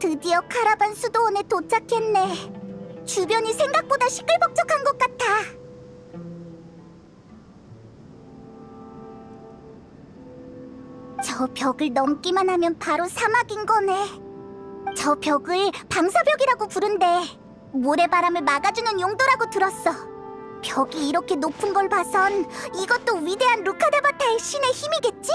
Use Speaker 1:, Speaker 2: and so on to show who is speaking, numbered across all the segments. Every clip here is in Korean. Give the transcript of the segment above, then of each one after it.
Speaker 1: 드디어 카라반 수도원에 도착했네. 주변이 생각보다 시끌벅적한 것 같아. 저 벽을 넘기만 하면 바로 사막인 거네. 저 벽을 방사벽이라고 부른대. 모래바람을 막아주는 용도라고 들었어. 벽이 이렇게 높은 걸 봐선 이것도 위대한 루카다바타의 신의 힘이겠지?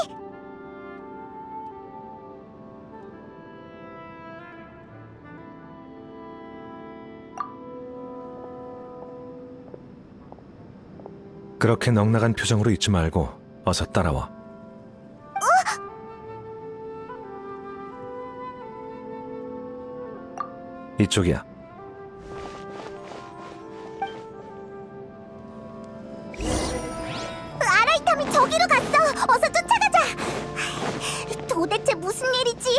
Speaker 2: 그렇게 넉나간 표정으로 있지 말고 어서 따라와. 이쪽이야.
Speaker 1: 아라이탐이 저기로 갔어. 어서 쫓아가자. 도대체 무슨 일이지?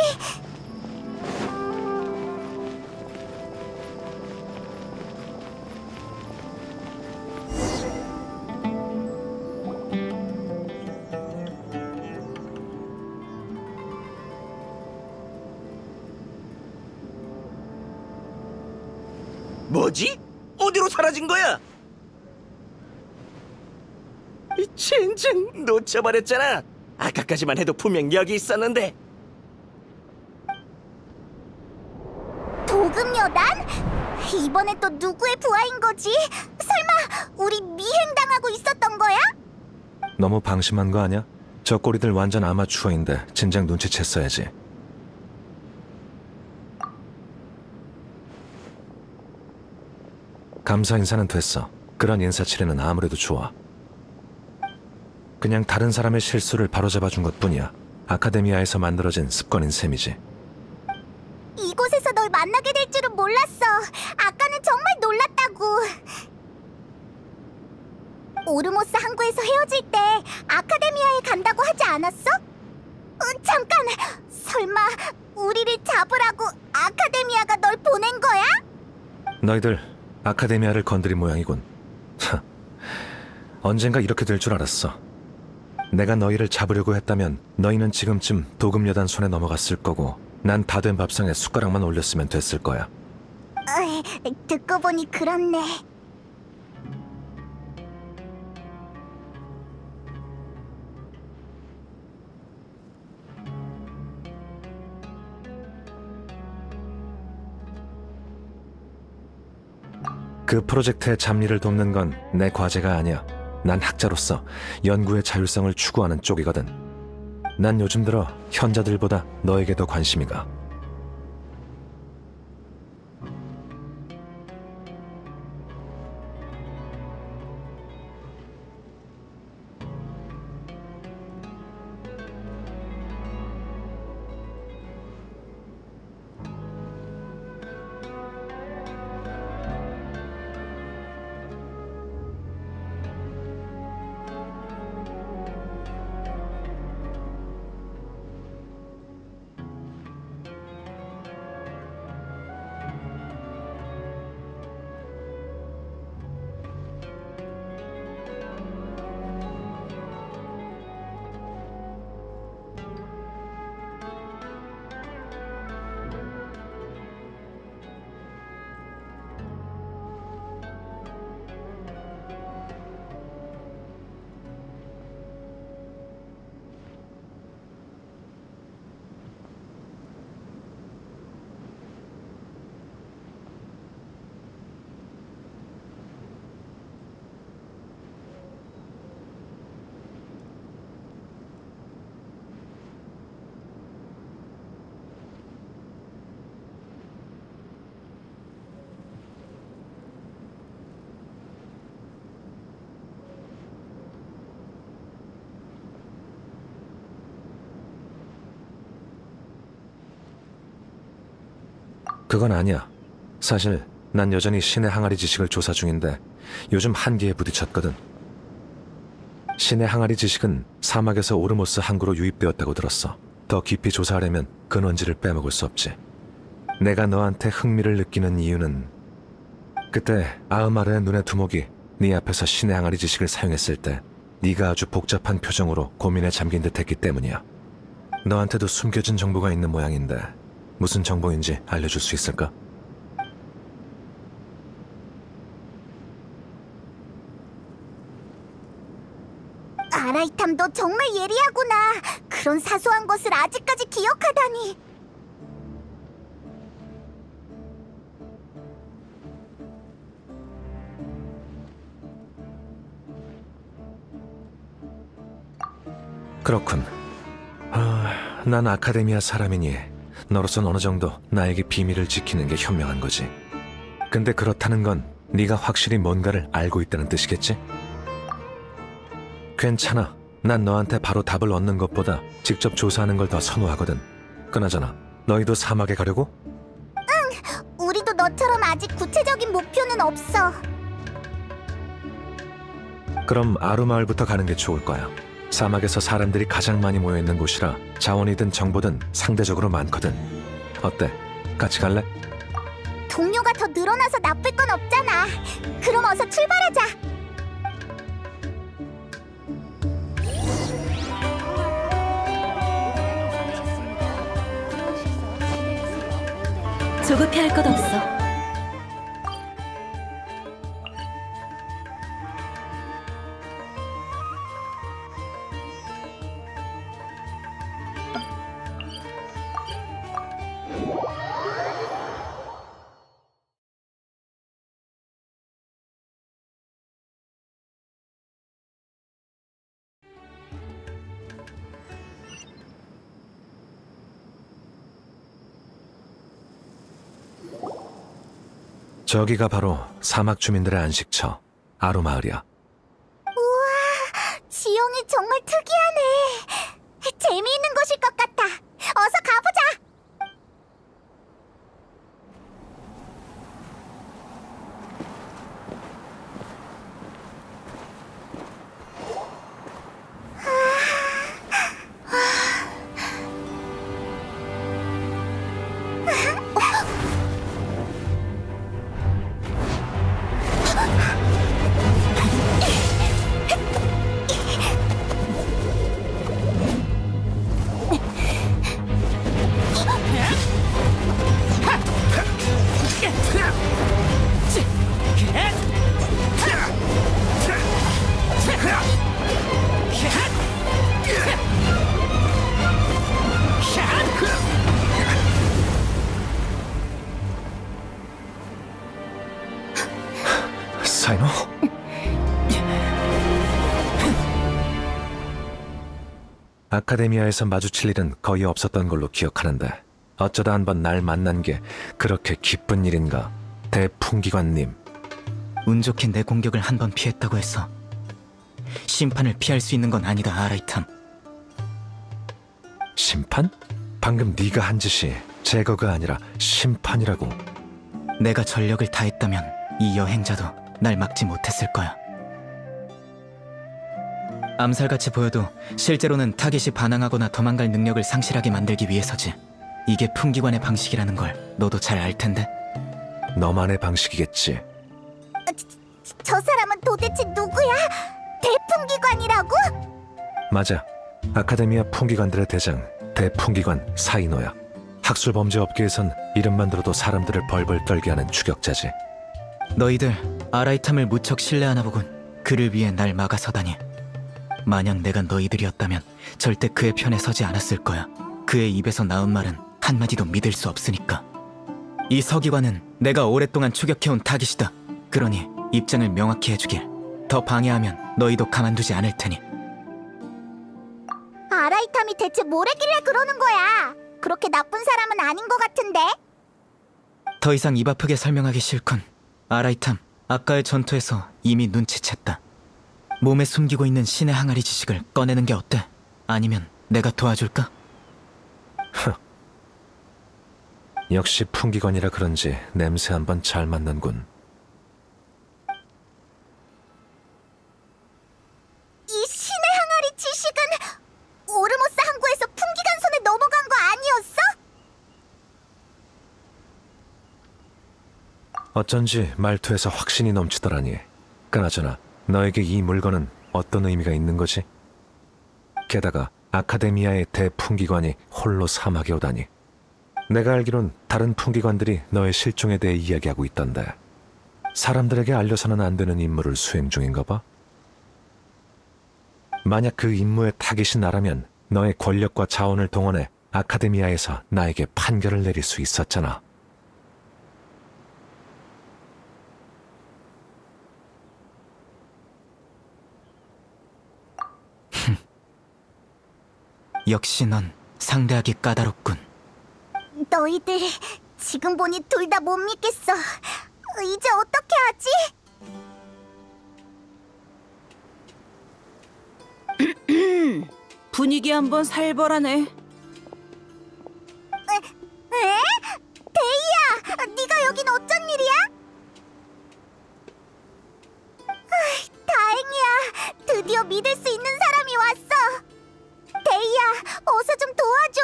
Speaker 3: 뭐지? 어디로 사라진 거야? 젠장, 놓쳐버렸잖아. 아까까지만 해도 분명 여기 있었는데.
Speaker 1: 도금여단? 이번엔 또 누구의 부하인 거지? 설마 우리 미행당하고 있었던 거야?
Speaker 2: 너무 방심한 거 아니야? 저 꼬리들 완전 아마추어인데 진작 눈치챘어야지. 감사 인사는 됐어. 그런 인사치레는 아무래도 좋아. 그냥 다른 사람의 실수를 바로잡아준 것뿐이야. 아카데미아에서 만들어진 습관인 셈이지.
Speaker 1: 이곳에서 널 만나게 될 줄은 몰랐어. 아까는 정말 놀랐다고. 오르모스 항구에서 헤어질 때 아카데미아에 간다고 하지 않았어? 잠깐! 설마 우리를 잡으라고 아카데미아가 널 보낸 거야?
Speaker 2: 너희들 아카데미아를 건드린 모양이군. 언젠가 이렇게 될 줄 알았어. 내가 너희를 잡으려고 했다면 너희는 지금쯤 도금여단 손에 넘어갔을 거고 난 다 된 밥상에 숟가락만 올렸으면 됐을 거야.
Speaker 1: 듣고 보니 그렇네.
Speaker 2: 그 프로젝트의 잡일을 돕는 건 내 과제가 아니야. 난 학자로서 연구의 자율성을 추구하는 쪽이거든. 난 요즘 들어 현자들보다 너에게 더 관심이 가. 그건 아니야. 사실 난 여전히 신의 항아리 지식을 조사 중인데 요즘 한계에 부딪혔거든. 신의 항아리 지식은 사막에서 오르모스 항구로 유입되었다고 들었어. 더 깊이 조사하려면 근원지를 빼먹을 수 없지. 내가 너한테 흥미를 느끼는 이유는 그때 아흐마르의 눈의 두목이 네 앞에서 신의 항아리 지식을 사용했을 때 네가 아주 복잡한 표정으로 고민에 잠긴 듯 했기 때문이야. 너한테도 숨겨진 정보가 있는 모양인데 무슨 정보인지 알려줄 수 있을까?
Speaker 1: 아라이탐, 너 정말 예리하구나. 그런 사소한 것을 아직까지 기억하다니.
Speaker 2: 그렇군. 난 아카데미아 사람이니 너로선 어느 정도 나에게 비밀을 지키는 게 현명한 거지. 근데 그렇다는 건 네가 확실히 뭔가를 알고 있다는 뜻이겠지? 괜찮아. 난 너한테 바로 답을 얻는 것보다 직접 조사하는 걸 더 선호하거든. 그나저나 너희도 사막에 가려고?
Speaker 1: 우리도 너처럼 아직 구체적인 목표는 없어.
Speaker 2: 그럼 아루마을부터 가는 게 좋을 거야. 사막에서 사람들이 가장 많이 모여있는 곳이라 자원이든 정보든 상대적으로 많거든. 어때? 같이 갈래?
Speaker 1: 동료가 더 늘어나서 나쁠 건 없잖아. 그럼 어서 출발하자.
Speaker 4: 조급해할 것 없어.
Speaker 2: 저기가 바로 사막 주민들의 안식처, 아루마을이야.
Speaker 1: 지형이 정말 특이하네. 재미있는 곳일 것 같아. 어서 가보자.
Speaker 2: 사이노? 아카데미아에서 마주칠 일은 거의 없었던 걸로 기억하는데 어쩌다 한번 날 만난 게 그렇게 기쁜 일인가? 대풍기관님.
Speaker 5: 운 좋게 내 공격을 한 번 피했다고 해서 심판을 피할 수 있는 건 아니다, 아라이탐.
Speaker 2: 심판? 방금 네가 한 짓이 제거가 아니라 심판이라고.
Speaker 5: 내가 전력을 다했다면 이 여행자도 날 막지 못했을 거야. 암살같이 보여도 실제로는 타깃이 반항하거나 도망갈 능력을 상실하게 만들기 위해서지. 이게 풍기관의 방식이라는 걸 너도 잘 알 텐데.
Speaker 2: 너만의 방식이겠지.
Speaker 1: 저 사람은 도대체 누구야? 대풍기관이라고?
Speaker 2: 맞아. 아카데미아 풍기관들의 대장, 대풍기관 사이노야. 학술범죄 업계에선 이름만 들어도 사람들을 벌벌 떨게 하는 추격자지.
Speaker 5: 너희들 아라이탐을 무척 신뢰하나 보군. 그를 위해 날 막아서다니. 만약 내가 너희들이었다면 절대 그의 편에 서지 않았을 거야. 그의 입에서 나온 말은 한마디도 믿을 수 없으니까. 이 서기관은 내가 오랫동안 추격해온 타깃이다. 그러니 입장을 명확히 해주길. 더 방해하면 너희도 가만두지 않을 테니.
Speaker 1: 아라이탐이 대체 뭐래길래 그러는 거야? 그렇게 나쁜 사람은 아닌 것 같은데?
Speaker 5: 더 이상 입 아프게 설명하기 싫군. 아라이탐, 아까의 전투에서 이미 눈치챘다. 몸에 숨기고 있는 신의 항아리 지식을 꺼내는 게 어때? 아니면 내가 도와줄까?
Speaker 2: 역시 풍기관이라 그런지 냄새 한번 잘 맡는군.
Speaker 1: 이 신의 항아리 지식은 오르모스 항구에서 풍기관 손에 넘어간 거 아니었어?
Speaker 2: 어쩐지 말투에서 확신이 넘치더라니. 그나저나 너에게 이 물건은 어떤 의미가 있는 거지? 게다가 아카데미아의 대풍기관이 홀로 사막에 오다니. 내가 알기론 다른 풍기관들이 너의 실종에 대해 이야기하고 있던데 사람들에게 알려서는 안 되는 임무를 수행 중인가 봐? 만약 그 임무의 타깃이 나라면 너의 권력과 자원을 동원해 아카데미아에서 나에게 판결을 내릴 수 있었잖아.
Speaker 5: 역시 넌 상대하기 까다롭군.
Speaker 1: 너희들 지금 보니 둘 다 못 믿겠어. 이제 어떻게 하지?
Speaker 4: 분위기 한번 살벌하네.
Speaker 1: 에? 데이야, 네가 여긴 어쩐 일이야? 다행이야. 드디어 믿을 수 있는 사람이 왔어. 데이야, 어서 좀 도와줘.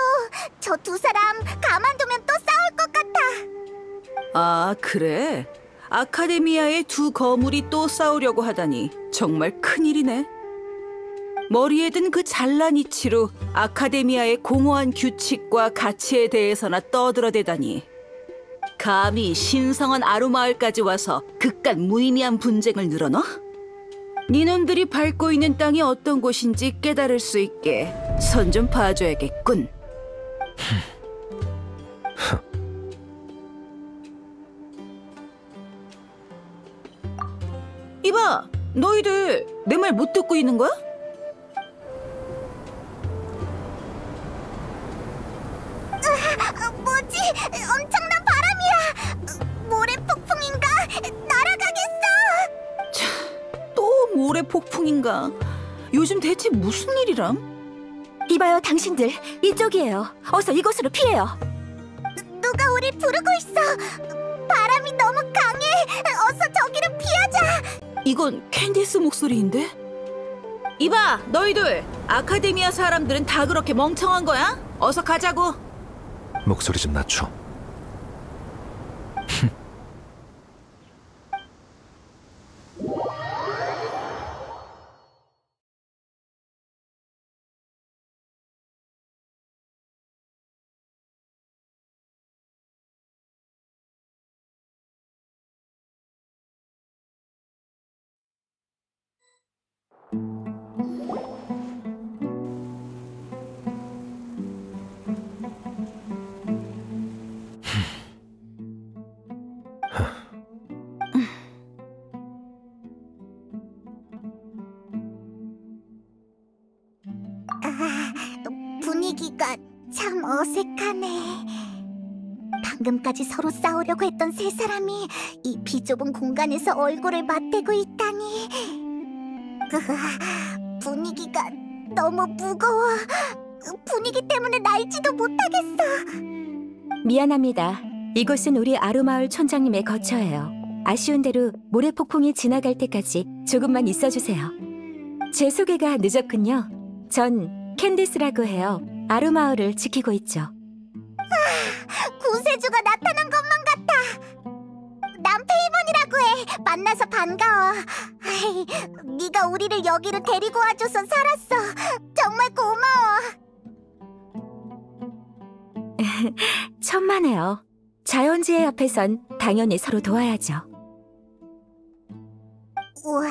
Speaker 1: 저 두 사람 가만두면 또 싸울 것 같아.
Speaker 4: 아, 그래? 아카데미아의 두 거물이 또 싸우려고 하다니 정말 큰일이네. 머리에 든 그 잘난 이치로 아카데미아의 공허한 규칙과 가치에 대해서나 떠들어대다니. 감히 신성한 아루마을까지 와서 그깟 무의미한 분쟁을 늘어놔? 니놈들이 밟고 있는 땅이 어떤 곳인지 깨달을 수 있게 선 좀 봐줘야겠군. 이봐, 너희들 내 말 못 듣고 있는 거야?
Speaker 1: 뭐지? 엄청난 바람이야. 모래 폭풍인가? 날아가겠어.
Speaker 4: 또 모래 폭풍인가? 요즘 대체 무슨 일이람?
Speaker 1: 이봐요, 당신들. 이쪽이에요. 어서 이곳으로 피해요. 누가 우리 부르고 있어. 바람이 너무 강해. 어서 저기로 피하자.
Speaker 4: 이건 캔디스 목소리인데? 이봐, 너희들 아카데미아 사람들은 다 그렇게 멍청한 거야? 어서 가자고.
Speaker 2: 목소리 좀 낮춰.
Speaker 1: 분위기가 참 어색하네. 방금까지 서로 싸우려고 했던 세 사람이 이 비좁은 공간에서 얼굴을 맞대고 있다니. 분위기가 너무 무거워. 분위기 때문에 날지도 못하겠어.
Speaker 6: 미안합니다. 이곳은 우리 아루마을 촌장님의 거처예요. 아쉬운 대로 모래폭풍이 지나갈 때까지 조금만 있어주세요. 제 소개가 늦었군요. 전 캔디스라고 해요. 아루마을을 지키고 있죠.
Speaker 1: 구세주가 나타난 것만 같아. 난 페이몬이라고 해. 만나서 반가워. 아이, 네가 우리를 여기로 데리고 와줘서 살았어. 정말 고마워.
Speaker 6: 천만에요. 자연재해 앞에선 당연히 서로 도와야죠.
Speaker 1: 우와,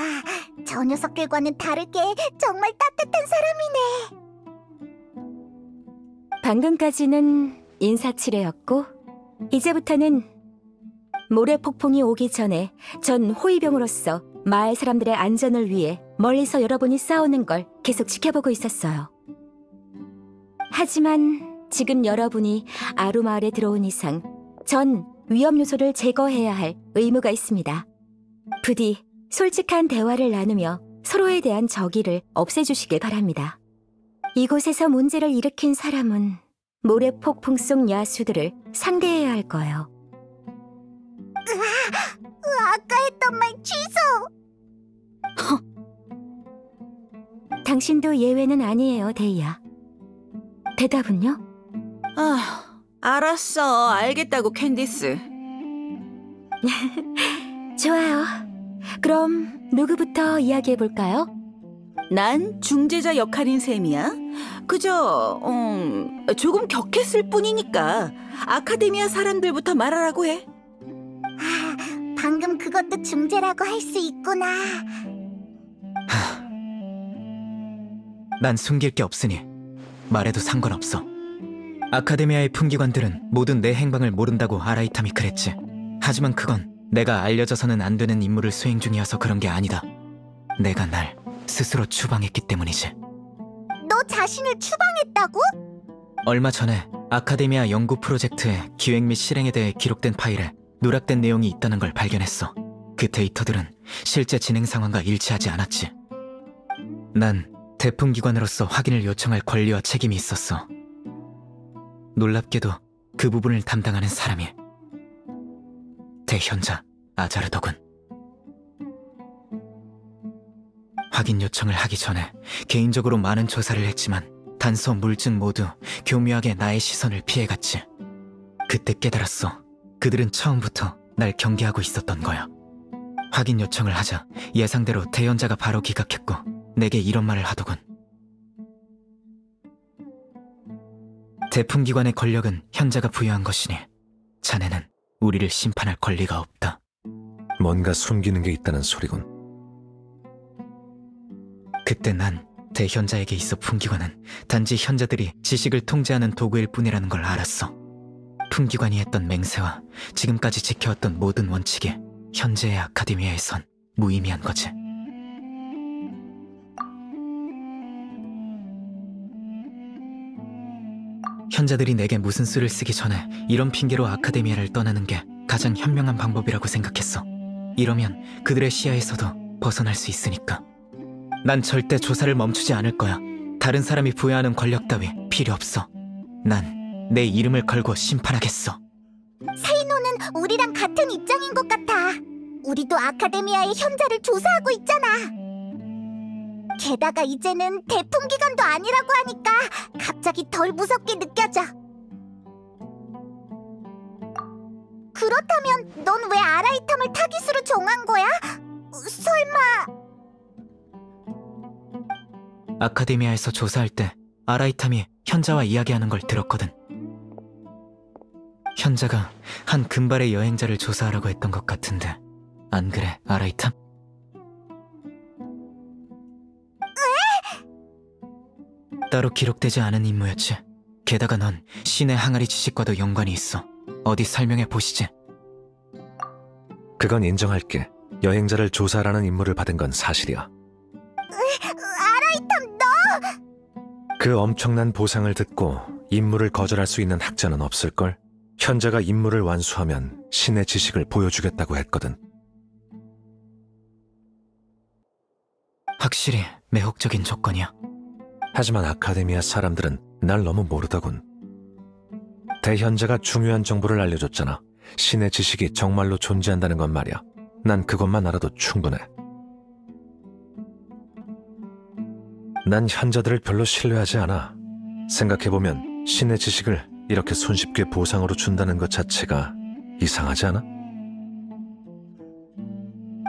Speaker 1: 저 녀석들과는 다르게 정말 따뜻한 사람이네.
Speaker 6: 방금까지는 인사치레였고 이제부터는 모래폭풍이 오기 전에 전 호위병으로서 마을 사람들의 안전을 위해 멀리서 여러분이 싸우는 걸 계속 지켜보고 있었어요. 하지만 지금 여러분이 아루마을에 들어온 이상 전 위험 요소를 제거해야 할 의무가 있습니다. 부디 솔직한 대화를 나누며 서로에 대한 적의를 없애주시길 바랍니다. 이곳에서 문제를 일으킨 사람은 모래폭풍 속 야수들을 상대해야 할 거예요.
Speaker 1: 아까 했던 말 취소.
Speaker 6: 당신도 예외는 아니에요, 데이야. 대답은요?
Speaker 4: 아, 알았어. 알겠다고, 캔디스.
Speaker 6: 좋아요. 그럼 누구부터 이야기해볼까요?
Speaker 4: 난 중재자 역할인 셈이야. 그저 조금 격했을 뿐이니까 아카데미아 사람들부터 말하라고 해.
Speaker 1: 아, 방금 그것도 중재라고 할 수 있구나.
Speaker 5: 난 숨길 게 없으니 말해도 상관없어. 아카데미아의 품기관들은 모두 내 행방을 모른다고 아라이탐이 그랬지. 하지만 그건 내가 알려져서는 안 되는 임무를 수행 중이어서 그런 게 아니다. 내가 날 스스로 추방했기 때문이지.
Speaker 1: 너 자신을 추방했다고?
Speaker 5: 얼마 전에 아카데미아 연구 프로젝트의 기획 및 실행에 대해 기록된 파일에 누락된 내용이 있다는 걸 발견했어. 그 데이터들은 실제 진행 상황과 일치하지 않았지. 난 대품기관으로서 확인을 요청할 권리와 책임이 있었어. 놀랍게도 그 부분을 담당하는 사람이 대현자 아자르더군. 확인 요청을 하기 전에 개인적으로 많은 조사를 했지만 단서, 물증 모두 교묘하게 나의 시선을 피해갔지. 그때 깨달았어. 그들은 처음부터 날 경계하고 있었던 거야. 확인 요청을 하자 예상대로 대현자가 바로 기각했고 내게 이런 말을 하더군. 대품기관의 권력은 현자가 부여한 것이니 자네는 우리를 심판할 권리가 없다.
Speaker 2: 뭔가 숨기는 게 있다는 소리군.
Speaker 5: 그때 난 대현자에게 있어 품기관은 단지 현자들이 지식을 통제하는 도구일 뿐이라는 걸 알았어. 품기관이 했던 맹세와 지금까지 지켜왔던 모든 원칙이 현재의 아카데미아에선 무의미한 거지. 현자들이 내게 무슨 수를 쓰기 전에 이런 핑계로 아카데미아를 떠나는 게 가장 현명한 방법이라고 생각했어. 이러면 그들의 시야에서도 벗어날 수 있으니까. 난 절대 조사를 멈추지 않을 거야. 다른 사람이 부여하는 권력 따위 필요 없어. 난 내 이름을 걸고 심판하겠어.
Speaker 1: 세이노는 우리랑 같은 입장인 것 같아. 우리도 아카데미아의 현자를 조사하고 있잖아. 게다가 이제는 대품기관도 아니라고 하니까 갑자기 덜 무섭게 느껴져. 그렇다면 넌 왜 아라이탐을 타깃으로 정한 거야? 설마...
Speaker 5: 아카데미아에서 조사할 때 아라이탐이 현자와 이야기하는 걸 들었거든. 현자가 한 금발의 여행자를 조사하라고 했던 것 같은데 안 그래, 아라이탐? 따로 기록되지 않은 임무였지. 게다가 넌 신의 항아리 지식과도 연관이 있어. 어디 설명해 보시지.
Speaker 2: 그건 인정할게. 여행자를 조사하라는 임무를 받은 건 사실이야.
Speaker 1: 아라이탐, 너...
Speaker 2: 그 엄청난 보상을 듣고 임무를 거절할 수 있는 학자는 없을걸? 현자가 임무를 완수하면 신의 지식을 보여주겠다고 했거든.
Speaker 5: 확실히 매혹적인 조건이야.
Speaker 2: 하지만 아카데미아 사람들은 날 너무 모르더군. 대현자가 중요한 정보를 알려줬잖아. 신의 지식이 정말로 존재한다는 건 말이야. 난 그것만 알아도 충분해. 난 현자들을 별로 신뢰하지 않아. 생각해보면 신의 지식을 이렇게 손쉽게 보상으로 준다는 것 자체가 이상하지 않아?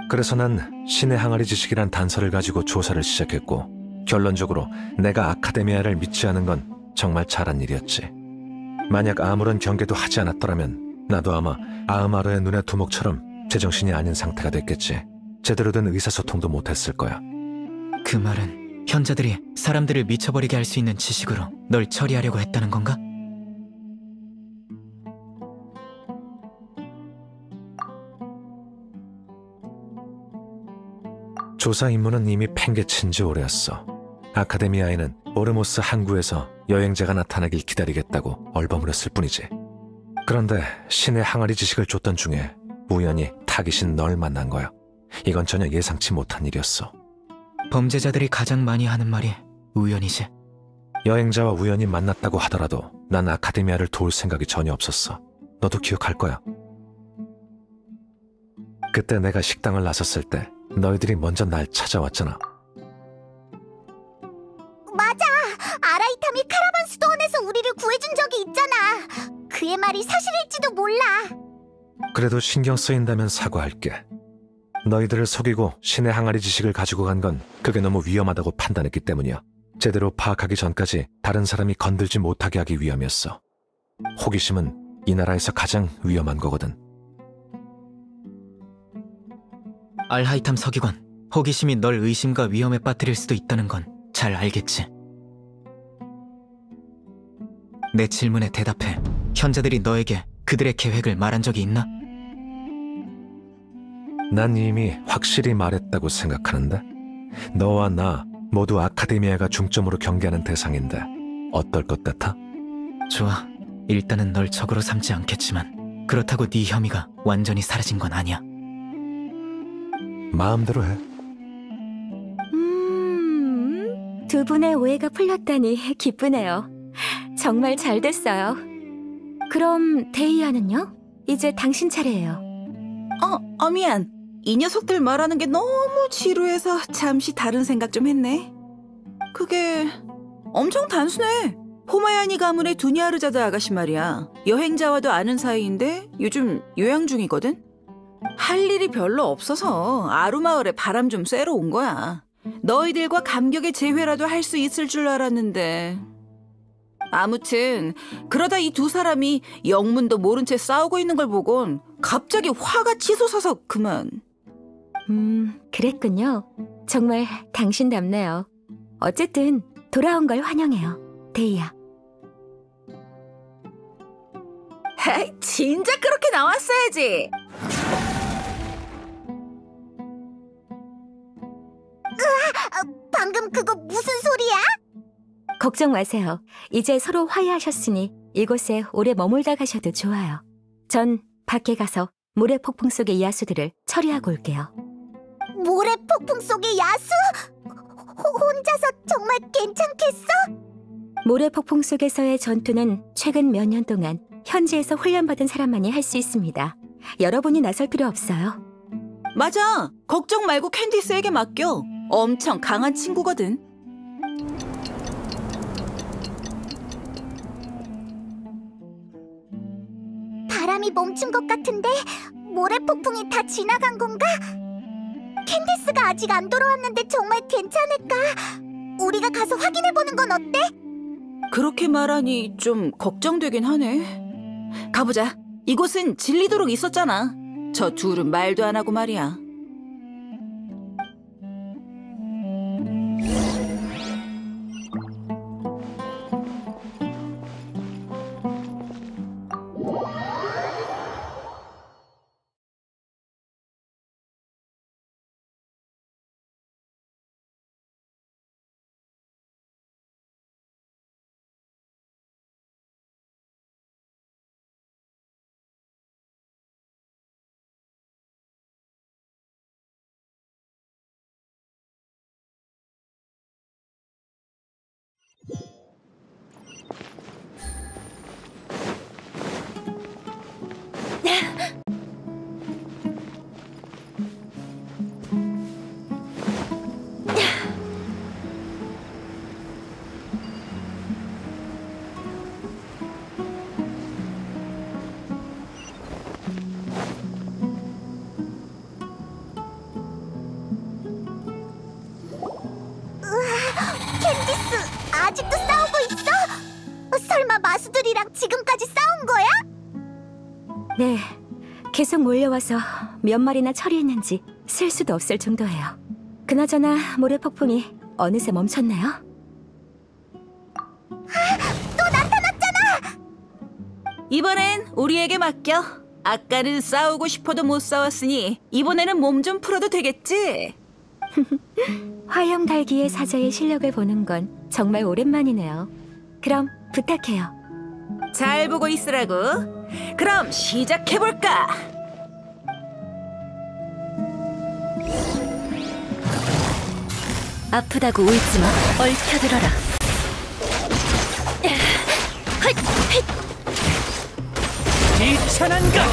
Speaker 2: 그래서 난 신의 항아리 지식이란 단서를 가지고 조사를 시작했고 결론적으로 내가 아카데미아를 믿지 않은 건 정말 잘한 일이었지. 만약 아무런 경계도 하지 않았더라면 나도 아마 아흐마르의 눈의 두목처럼 제정신이 아닌 상태가 됐겠지. 제대로 된 의사소통도 못했을 거야.
Speaker 5: 그 말은 현자들이 사람들을 미쳐버리게 할 수 있는 지식으로 널 처리하려고 했다는 건가?
Speaker 2: 조사 임무는 이미 팽개친 지 오래였어. 아카데미아에는 오르모스 항구에서 여행자가 나타나길 기다리겠다고 얼버무렸을 뿐이지. 그런데 신의 항아리 지식을 줬던 중에 우연히 타깃인 널 만난 거야. 이건 전혀 예상치 못한 일이었어.
Speaker 5: 범죄자들이 가장 많이 하는 말이 우연이지.
Speaker 2: 여행자와 우연히 만났다고 하더라도 난 아카데미아를 도울 생각이 전혀 없었어. 너도 기억할 거야. 그때 내가 식당을 나섰을 때 너희들이 먼저 날 찾아왔잖아.
Speaker 1: 맞아! 아라이탐이 카라반 수도원에서 우리를 구해준 적이 있잖아. 그의 말이 사실일지도 몰라.
Speaker 2: 그래도 신경 쓰인다면 사과할게. 너희들을 속이고 신의 항아리 지식을 가지고 간 건 그게 너무 위험하다고 판단했기 때문이야. 제대로 파악하기 전까지 다른 사람이 건들지 못하게 하기 위함이었어. 호기심은 이 나라에서 가장 위험한 거거든.
Speaker 5: 알하이탐 서기관, 호기심이 널 의심과 위험에 빠뜨릴 수도 있다는 건 잘 알겠지. 내 질문에 대답해. 현자들이 너에게 그들의 계획을 말한 적이 있나?
Speaker 2: 난 이미 확실히 말했다고 생각하는데 너와 나 모두 아카데미아가 중점으로 경계하는 대상인데 어떨 것 같아?
Speaker 5: 좋아. 일단은 널 적으로 삼지 않겠지만 그렇다고 네 혐의가 완전히 사라진 건 아니야.
Speaker 2: 마음대로 해.
Speaker 6: 두 분의 오해가 풀렸다니 기쁘네요. 정말 잘 됐어요. 그럼 데이아는요? 이제 당신 차례예요.
Speaker 4: 미안. 이 녀석들 말하는 게 너무 지루해서 잠시 다른 생각 좀 했네. 그게 엄청 단순해. 포마야니 가문의 두니아르자드 아가씨 말이야. 여행자와도 아는 사이인데 요즘 요양 중이거든? 할 일이 별로 없어서 아루마을에 바람 좀 쐬러 온 거야. 너희들과 감격의 재회라도 할 수 있을 줄 알았는데. 아무튼 그러다 이 두 사람이 영문도 모른 채 싸우고 있는 걸 보곤 갑자기 화가 치솟아서 그만.
Speaker 6: 그랬군요. 정말 당신답네요. 어쨌든 돌아온 걸 환영해요, 데이아.
Speaker 4: 헤이, 진작 그렇게 나왔어야지.
Speaker 1: 방금 그거 무슨 소리야?
Speaker 6: 걱정 마세요. 이제 서로 화해하셨으니 이곳에 오래 머물다 가셔도 좋아요. 전 밖에 가서 모래 폭풍 속의 야수들을 처리하고 올게요.
Speaker 1: 모래 폭풍 속의 야수? 혼자서 정말 괜찮겠어?
Speaker 6: 모래 폭풍 속에서의 전투는 최근 몇 년 동안 현지에서 훈련받은 사람만이 할 수 있습니다. 여러분이 나설 필요 없어요.
Speaker 4: 맞아. 걱정 말고 캔디스에게 맡겨. 엄청 강한 친구거든.
Speaker 1: 바람이 멈춘 것 같은데 모래 폭풍이 다 지나간 건가? 캔디스가 아직 안 돌아왔는데 정말 괜찮을까? 우리가 가서 확인해보는 건 어때?
Speaker 4: 그렇게 말하니 좀 걱정되긴 하네. 가보자. 이곳은 질리도록 있었잖아. 저 둘은 말도 안 하고 말이야.
Speaker 1: 캔디스 아직도 싸우고 있어? 설마 마수들이랑 지금까지 싸운 거야?
Speaker 6: 네, 계속 몰려와서 몇 마리나 처리했는지 셀 수도 없을 정도예요. 그나저나 모래 폭풍이 어느새 멈췄나요?
Speaker 1: 또 나타났잖아!
Speaker 4: 이번엔 우리에게 맡겨. 아까는 싸우고 싶어도 못 싸웠으니 이번에는 몸 좀 풀어도 되겠지?
Speaker 6: 화염달기의 사자의 실력을 보는 건 정말 오랜만이네요. 그럼 부탁해요.
Speaker 4: 잘 보고 있으라고. 그럼 시작해볼까?
Speaker 6: 아프다고 울지 마. 얽혀들어라.
Speaker 3: 비천한가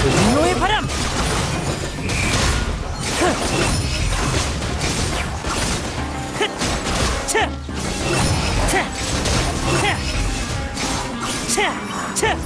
Speaker 3: 분노의 바람. 차! 차! 차! 차! 차!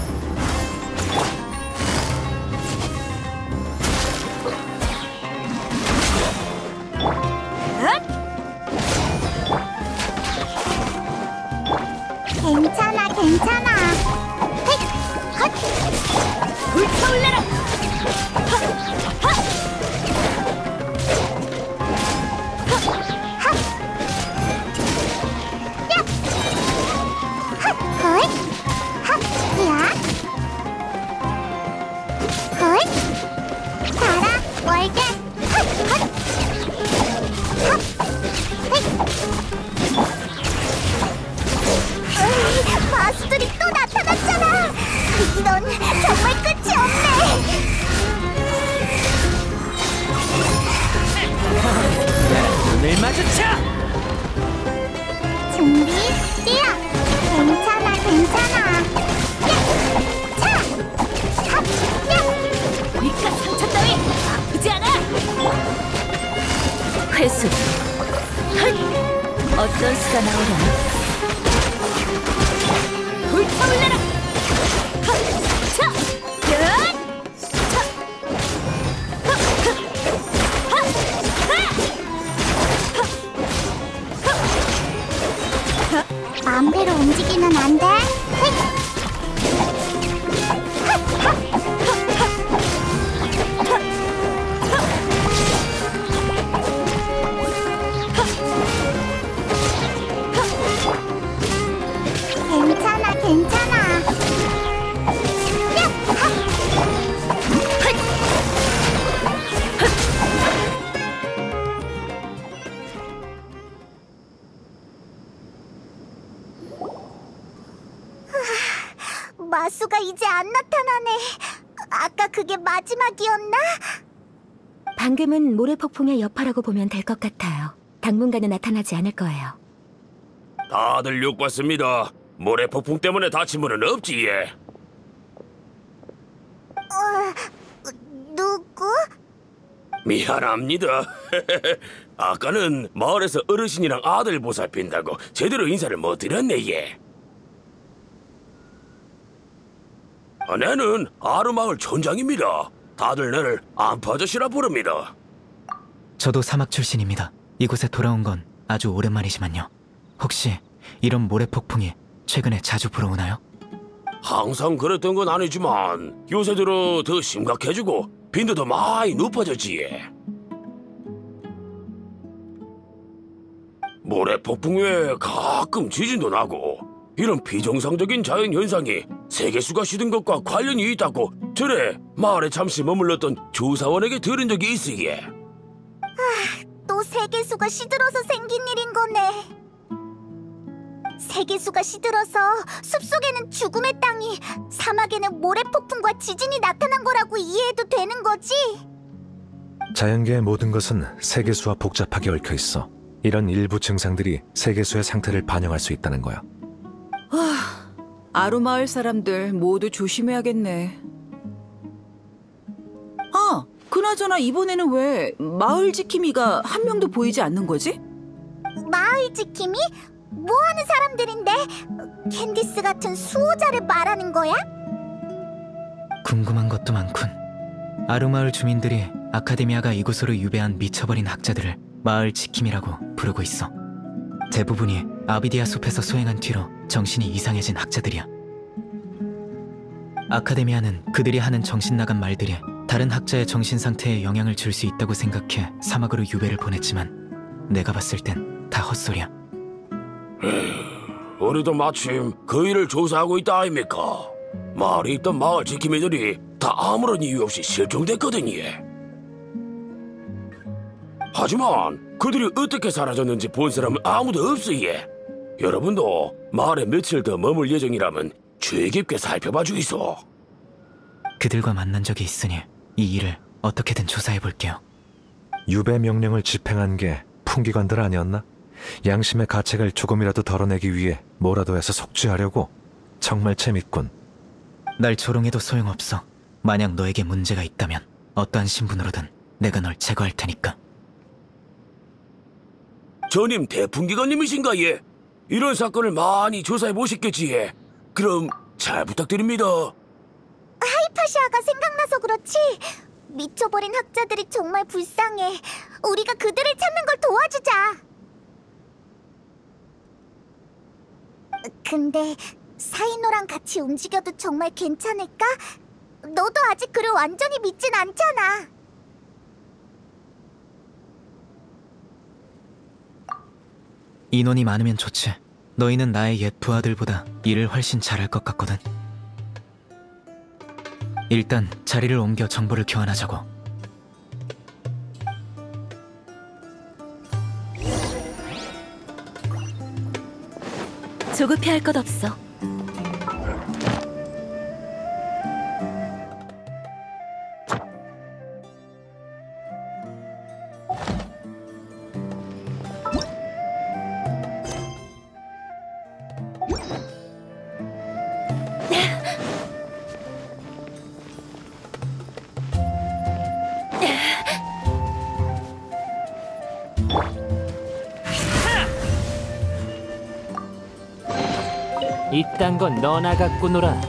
Speaker 1: 헐! 핫! 야! 헐! 가라! 월계! 핫! 핫! 핫! 으이, 마수들이 또 나타났잖아! 이런, 정말 끝이 없네!
Speaker 3: 눈을 마주쳐!
Speaker 1: 준비, 뛰어! 괜찮아, 괜찮아! 야! 차! 핫! 야!
Speaker 6: 니가 상처 따위 아프지 않아. 회수. 헛! 어떤 수가 나오려나? 불타올라라. 헛! 차! 야! 차!
Speaker 1: 마음대로 움직이면 안 돼. 괜찮아, 괜찮아. 야! 마수가 이제 안 나타나네. 아까 그게 마지막이었나?
Speaker 6: 방금은 모래폭풍의 여파라고 보면 될 것 같아요. 당분간은 나타나지 않을 거예요.
Speaker 3: 다들 욕 봤습니다. 모래 폭풍 때문에 다친 분은 없지, 예.
Speaker 1: 누구?
Speaker 3: 미안합니다. 아까는 마을에서 어르신이랑 아들 보살핀다고 제대로 인사를 못 드렸네, 예. 내는 아르마을 촌장입니다. 다들 나를 안파 아저씨라 부릅니다.
Speaker 5: 저도 사막 출신입니다. 이곳에 돌아온 건 아주 오랜만이지만요. 혹시 이런 모래폭풍이 최근에 자주 불어오나요?
Speaker 3: 항상 그랬던 건 아니지만 요새 들어 더 심각해지고 빈도도 많이 높아졌지. 모래폭풍 외에 가끔 지진도 나고 이런 비정상적인 자연현상이 세계수가 시든 것과 관련이 있다고 전에 마을에 잠시 머물렀던 조사원에게 들은 적이 있으기에.
Speaker 1: 또 세계수가 시들어서 생긴 일인 거네. 세계수가 시들어서 숲속에는 죽음의 땅이, 사막에는 모래폭풍과 지진이 나타난 거라고 이해해도 되는 거지?
Speaker 2: 자연계의 모든 것은 세계수와 복잡하게 얽혀 있어. 이런 일부 증상들이 세계수의 상태를 반영할 수 있다는 거야.
Speaker 4: 아루마을 사람들 모두 조심해야겠네. 아, 그나저나 이번에는 왜 마을 지킴이가 한 명도 보이지 않는 거지?
Speaker 1: 마을 지킴이? 뭐 하는 사람들인데? 캔디스 같은 수호자를 말하는 거야?
Speaker 5: 궁금한 것도 많군. 아루마을 주민들이 아카데미아가 이곳으로 유배한 미쳐버린 학자들을 마을 지킴이라고 부르고 있어. 대부분이 아비디아 숲에서 소행한 뒤로 정신이 이상해진 학자들이야. 아카데미아는 그들이 하는 정신 나간 말들이 다른 학자의 정신 상태에 영향을 줄 수 있다고 생각해 사막으로 유배를 보냈지만 내가 봤을 땐 다 헛소리야.
Speaker 3: 우리도 마침 그 일을 조사하고 있다 아닙니까? 마을에 있던 마을 지킴이들이 다 아무런 이유 없이 실종됐거든요. 하지만 그들이 어떻게 사라졌는지 본 사람은 아무도 없어요. 여러분도 마을에 며칠 더 머물 예정이라면 주의 깊게 살펴봐 주이소.
Speaker 5: 그들과 만난 적이 있으니 이 일을 어떻게든 조사해 볼게요.
Speaker 2: 유배 명령을 집행한 게 풍기관들 아니었나? 양심의 가책을 조금이라도 덜어내기 위해 뭐라도 해서 속죄하려고. 정말 재밌군.
Speaker 5: 날 조롱해도 소용없어. 만약 너에게 문제가 있다면 어떠한 신분으로든 내가 널 제거할 테니까.
Speaker 3: 전임 대풍기관님이신가 예? 이런 사건을 많이 조사해 보셨겠지 예? 그럼 잘 부탁드립니다.
Speaker 1: 하이파시아가 생각나서 그렇지. 미쳐버린 학자들이 정말 불쌍해. 우리가 그들을 찾는 걸 도와주자. 근데 사이노랑 같이 움직여도 정말 괜찮을까? 너도 아직 그를 완전히 믿진 않잖아.
Speaker 5: 인원이 많으면 좋지. 너희는 나의 옛 부하들보다 일을 훨씬 잘할 것 같거든. 일단 자리를 옮겨 정보를 교환하자고.
Speaker 6: 조급해할 것 없어.
Speaker 7: 이딴 건 너나 갖고 놀아.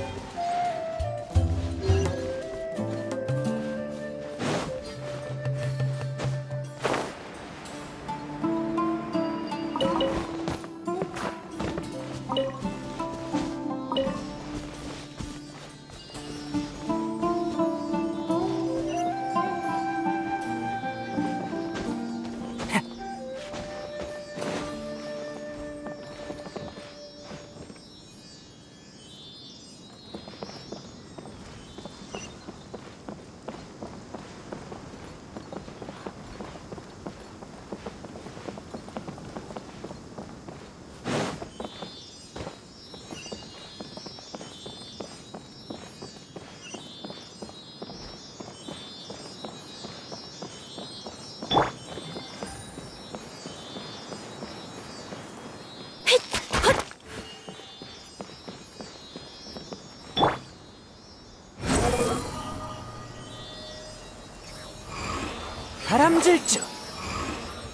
Speaker 7: 다람질주.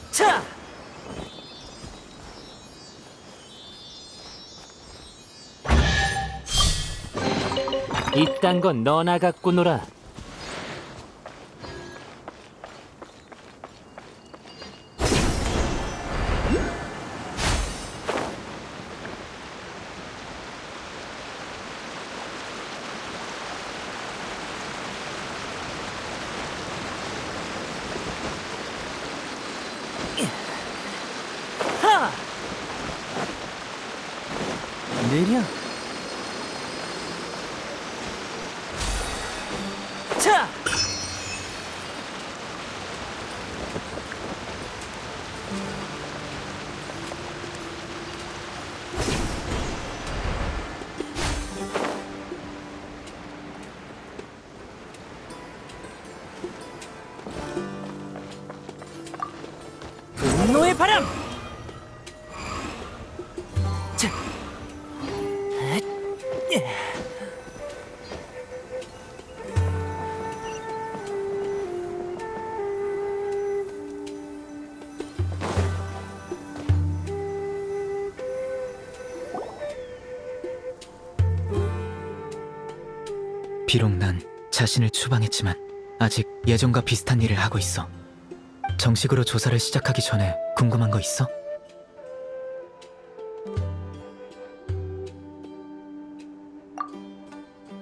Speaker 7: 자! 이딴 건 너나 갖고 놀아. 하! 느려. 자! 분노의 바람! 자.
Speaker 5: 비록 난 자신을 추방했지만 아직 예전과 비슷한 일을 하고 있어. 정식으로 조사를 시작하기 전에 궁금한 거 있어?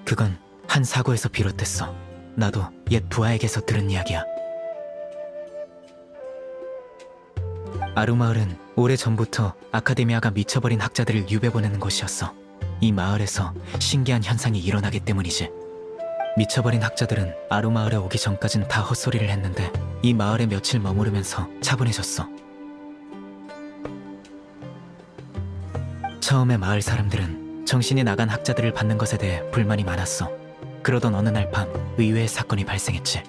Speaker 5: 그건 한 사고에서 비롯됐어. 나도 옛 부하에게서 들은 이야기야. 아루마을은 오래전부터 아카데미아가 미쳐버린 학자들을 유배 보내는 곳이었어. 이 마을에서 신기한 현상이 일어나기 때문이지. 미쳐버린 학자들은 아루마을에 오기 전까진 다 헛소리를 했는데 이 마을에 며칠 머무르면서 차분해졌어. 처음에 마을 사람들은 정신이 나간 학자들을 받는 것에 대해 불만이 많았어. 그러던 어느 날 밤 의외의 사건이 발생했지.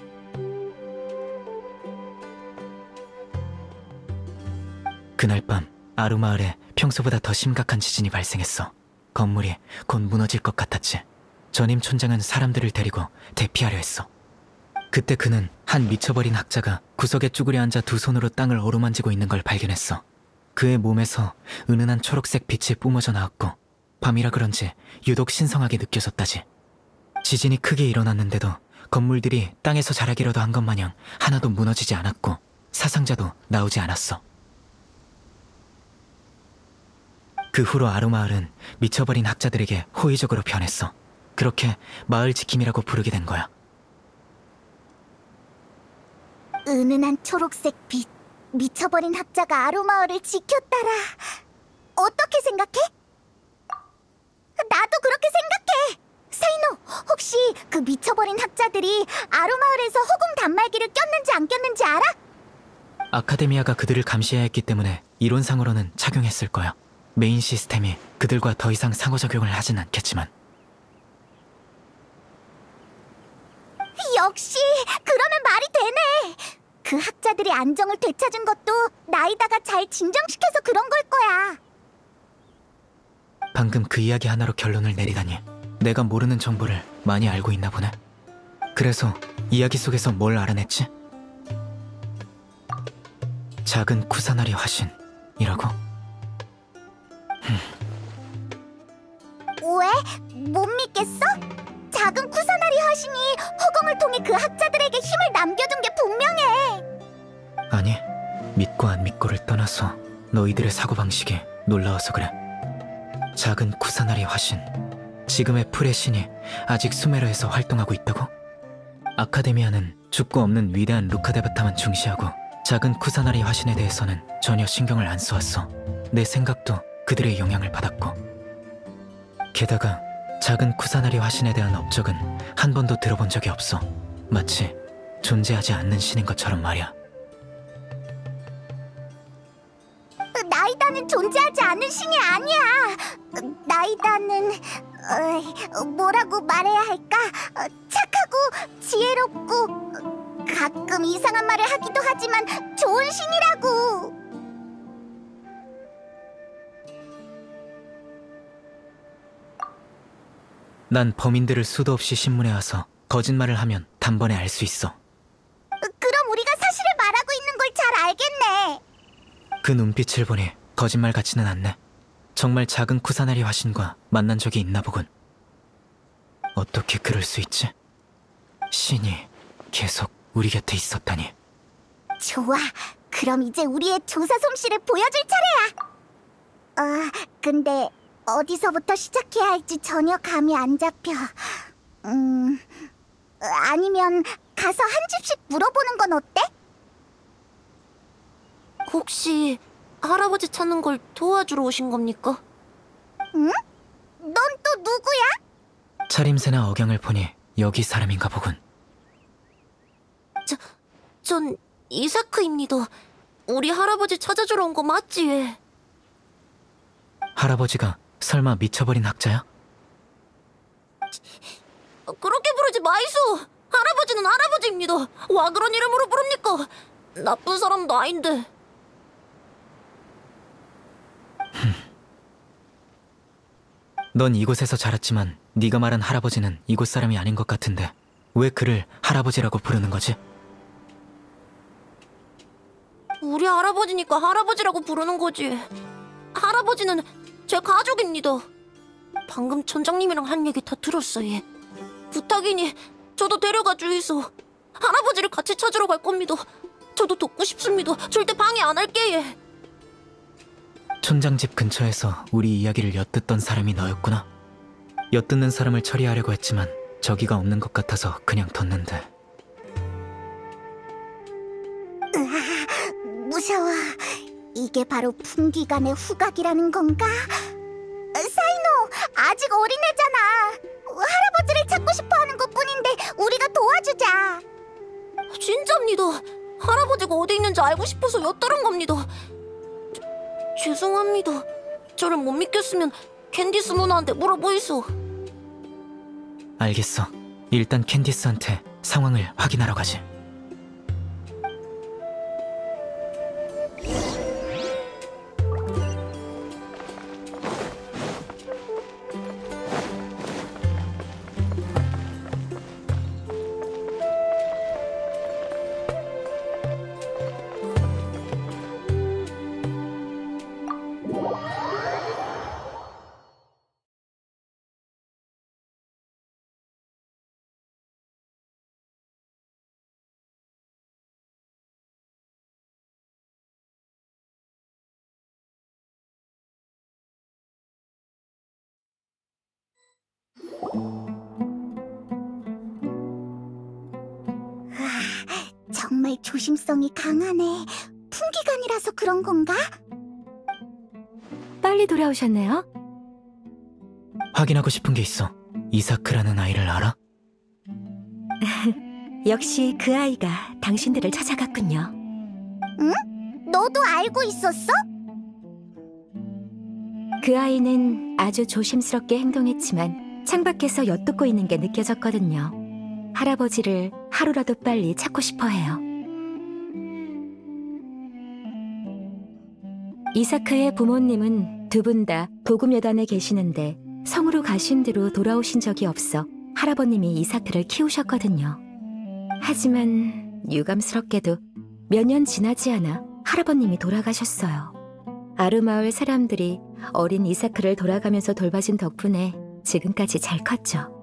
Speaker 5: 그날 밤 아루마을에 평소보다 더 심각한 지진이 발생했어. 건물이 곧 무너질 것 같았지. 전임 촌장은 사람들을 데리고 대피하려 했어. 그때 그는 한 미쳐버린 학자가 구석에 쭈그려 앉아 두 손으로 땅을 어루만지고 있는 걸 발견했어. 그의 몸에서 은은한 초록색 빛이 뿜어져 나왔고 밤이라 그런지 유독 신성하게 느껴졌다지. 지진이 크게 일어났는데도 건물들이 땅에서 자라기라도 한 것 마냥 하나도 무너지지 않았고 사상자도 나오지 않았어. 그 후로 아루마을은 미쳐버린 학자들에게 호의적으로 변했어. 그렇게 마을 지킴이라고 부르게 된 거야.
Speaker 1: 은은한 초록색 빛, 미쳐버린 학자가 아로마을을 지켰다라. 어떻게 생각해? 나도 그렇게 생각해. 세이노, 혹시 그 미쳐버린 학자들이 아로마을에서 허공 단말기를 꼈는지 안 꼈는지 알아?
Speaker 5: 아카데미아가 그들을 감시해야 했기 때문에 이론상으로는 착용했을 거야. 메인 시스템이 그들과 더 이상 상호작용을 하진 않겠지만.
Speaker 1: 역시 그러면 말이 되네. 그 학자들이 안정을 되찾은 것도 나이다가 잘 진정시켜서 그런 걸 거야.
Speaker 5: 방금 그 이야기 하나로 결론을 내리다니. 내가 모르는 정보를 많이 알고 있나 보네. 그래서 이야기 속에서 뭘 알아냈지? 작은 쿠사나리 화신이라고?
Speaker 1: 왜? 못 믿겠어? 작은 쿠사나리 화신이 허공을 통해 그 학자들에게 힘을 남겨둔 게 분명해.
Speaker 5: 아니, 믿고 안 믿고를 떠나서 너희들의 사고방식이 놀라워서 그래. 작은 쿠사나리 화신, 지금의 풀의 신이 아직 수메르에서 활동하고 있다고? 아카데미아는 죽고 없는 위대한 루카데바타만 중시하고 작은 쿠사나리 화신에 대해서는 전혀 신경을 안 써왔어. 내 생각도 그들의 영향을 받았고. 게다가 작은 쿠사나리 화신에 대한 업적은 한 번도 들어본 적이 없어. 마치 존재하지 않는 신인 것처럼 말이야.
Speaker 1: 나이다는 존재하지 않는 신이 아니야. 나이다는 뭐라고 말해야 할까? 착하고 지혜롭고 가끔 이상한 말을 하기도 하지만 좋은 신이라고.
Speaker 5: 난 범인들을 수도 없이 신문에 와서 거짓말을 하면 단번에 알 수 있어.
Speaker 1: 그럼 우리가 사실을 말하고 있는 걸 잘 알겠네.
Speaker 5: 그 눈빛을 보니 거짓말 같지는 않네. 정말 작은 쿠사나리 화신과 만난 적이 있나 보군. 어떻게 그럴 수 있지? 신이 계속 우리 곁에 있었다니.
Speaker 1: 좋아. 그럼 이제 우리의 조사 솜씨를 보여줄 차례야. 근데 어디서부터 시작해야 할지 전혀 감이 안 잡혀. 아니면 가서 한 집씩 물어보는 건 어때?
Speaker 8: 혹시 할아버지 찾는 걸 도와주러 오신 겁니까?
Speaker 1: 응? 넌 또 누구야?
Speaker 5: 차림새나 억양을 보니 여기 사람인가 보군.
Speaker 8: 전 이사크입니다. 우리 할아버지 찾아주러 온 거 맞지?
Speaker 5: 할아버지가 설마 미쳐버린 학자야?
Speaker 8: 그렇게 부르지 마이소! 할아버지는 할아버지입니다. 와 그런 이름으로 부릅니까? 나쁜 사람도 아닌데.
Speaker 5: 넌 이곳에서 자랐지만 네가 말한 할아버지는 이곳 사람이 아닌 것 같은데 왜 그를 할아버지라고 부르는 거지?
Speaker 8: 우리 할아버지니까 할아버지라고 부르는 거지. 할아버지는 제 가족입니다. 방금 촌장님이랑 한 얘기 다 들었어요. 부탁이니 저도 데려가 주이소. 할아버지를 같이 찾으러 갈 겁니다. 저도 돕고 싶습니다. 절대 방해 안 할게요.
Speaker 5: 촌장 집 근처에서 우리 이야기를 엿듣던 사람이 너였구나. 엿듣는 사람을 처리하려고 했지만 저기가 없는 것 같아서 그냥 뒀는데.
Speaker 1: 무서워. 이게 바로 풍기간의 후각이라는 건가? 사이노, 아직 어린애잖아. 할아버지를 찾고 싶어하는 것뿐인데 우리가 도와주자.
Speaker 8: 진짜입니다. 할아버지가 어디 있는지 알고 싶어서 엿들은 겁니다. 죄송합니다. 저를 못 믿겠으면 캔디스 누나한테 물어보이소.
Speaker 5: 알겠어. 일단 캔디스한테 상황을 확인하러 가지.
Speaker 1: 정말 조심성이 강하네. 풍기관이라서 그런 건가?
Speaker 6: 빨리 돌아오셨네요.
Speaker 5: 확인하고 싶은 게 있어. 이사크라는 아이를 알아?
Speaker 6: 역시 그 아이가 당신들을 찾아갔군요.
Speaker 1: 너도 알고 있었어?
Speaker 6: 그 아이는 아주 조심스럽게 행동했지만 창밖에서 엿듣고 있는 게 느껴졌거든요. 할아버지를 하루라도 빨리 찾고 싶어 해요. 이사크의 부모님은 두 분 다 도금여단에 계시는데 성으로 가신 뒤로 돌아오신 적이 없어 할아버님이 이사크를 키우셨거든요. 하지만 유감스럽게도 몇 년 지나지 않아 할아버님이 돌아가셨어요. 아루마을 사람들이 어린 이사크를 돌아가면서 돌봐준 덕분에 지금까지 잘 컸죠.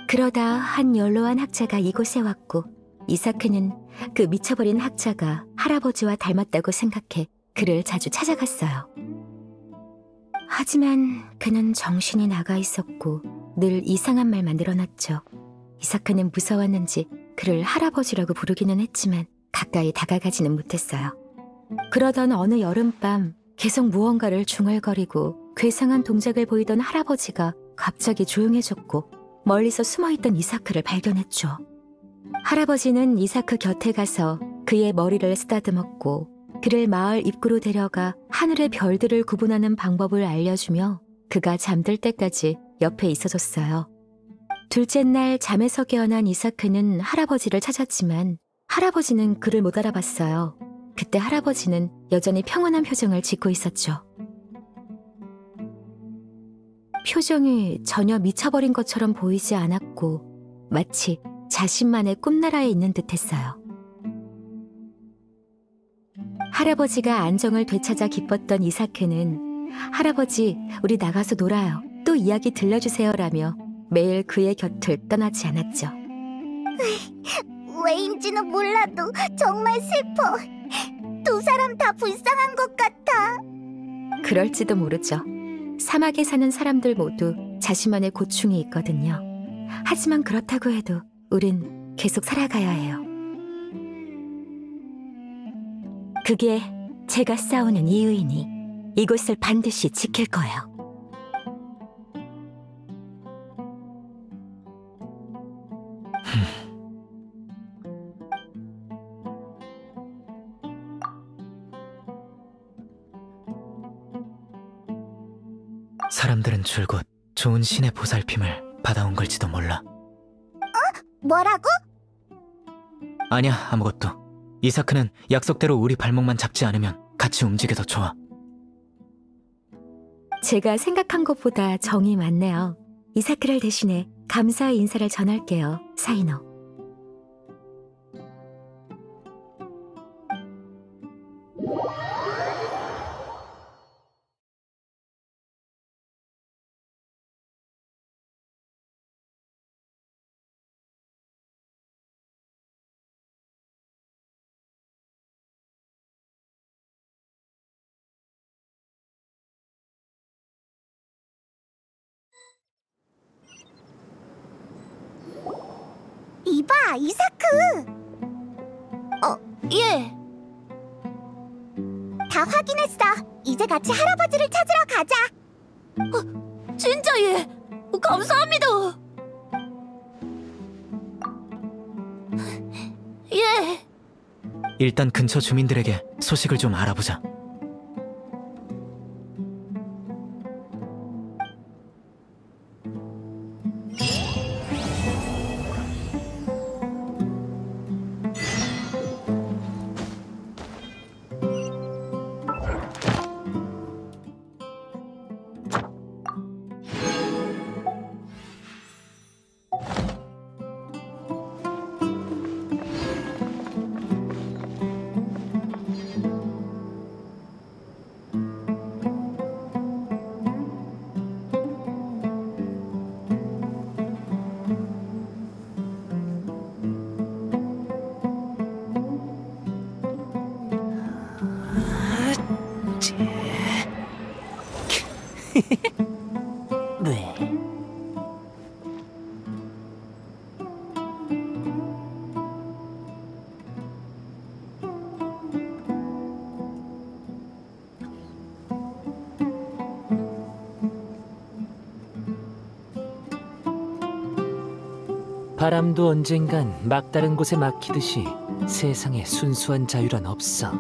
Speaker 6: 그러다 한 연로한 학자가 이곳에 왔고 이사크는 그 미쳐버린 학자가 할아버지와 닮았다고 생각해 그를 자주 찾아갔어요. 하지만 그는 정신이 나가 있었고 늘 이상한 말만 늘어났죠. 이사크는 무서웠는지 그를 할아버지라고 부르기는 했지만 가까이 다가가지는 못했어요. 그러던 어느 여름밤 계속 무언가를 중얼거리고 괴상한 동작을 보이던 할아버지가 갑자기 조용해졌고 멀리서 숨어있던 이사크를 발견했죠. 할아버지는 이사크 곁에 가서 그의 머리를 쓰다듬었고 그를 마을 입구로 데려가 하늘의 별들을 구분하는 방법을 알려주며 그가 잠들 때까지 옆에 있어줬어요. 둘째 날 잠에서 깨어난 이사크는 할아버지를 찾았지만 할아버지는 그를 못 알아봤어요. 그때 할아버지는 여전히 평온한 표정을 짓고 있었죠. 표정이 전혀 미쳐버린 것처럼 보이지 않았고 마치 자신만의 꿈나라에 있는 듯했어요. 할아버지가 안정을 되찾아 기뻤던 이사크는 할아버지, 우리 나가서 놀아요. 또 이야기 들려주세요라며 매일 그의 곁을 떠나지 않았죠.
Speaker 1: 왜인지는 몰라도 정말 슬퍼. 두 사람 다 불쌍한 것 같아.
Speaker 6: 그럴지도 모르죠. 사막에 사는 사람들 모두 자신만의 고충이 있거든요. 하지만 그렇다고 해도 우린 계속 살아가야 해요. 그게 제가 싸우는 이유이니 이곳을 반드시 지킬 거예요.
Speaker 5: 사람들은 줄곧 좋은 신의 보살핌을 받아온 걸지도 몰라.
Speaker 1: 뭐라고?
Speaker 5: 아니야, 아무것도. 이사크는 약속대로 우리 발목만 잡지 않으면 같이 움직여도 좋아.
Speaker 6: 제가 생각한 것보다 정이 많네요. 이사크를 대신해 감사의 인사를 전할게요, 사이노.
Speaker 1: 이봐, 이사크!
Speaker 8: 예.
Speaker 1: 다 확인했어. 이제 같이 할아버지를 찾으러 가자.
Speaker 8: 진짜 예. 감사합니다. 예.
Speaker 5: 일단 근처 주민들에게 소식을 좀 알아보자.
Speaker 7: 네. 바람도 언젠간 막다른 곳에 막히듯이 세상에 순수한 자유란 없어.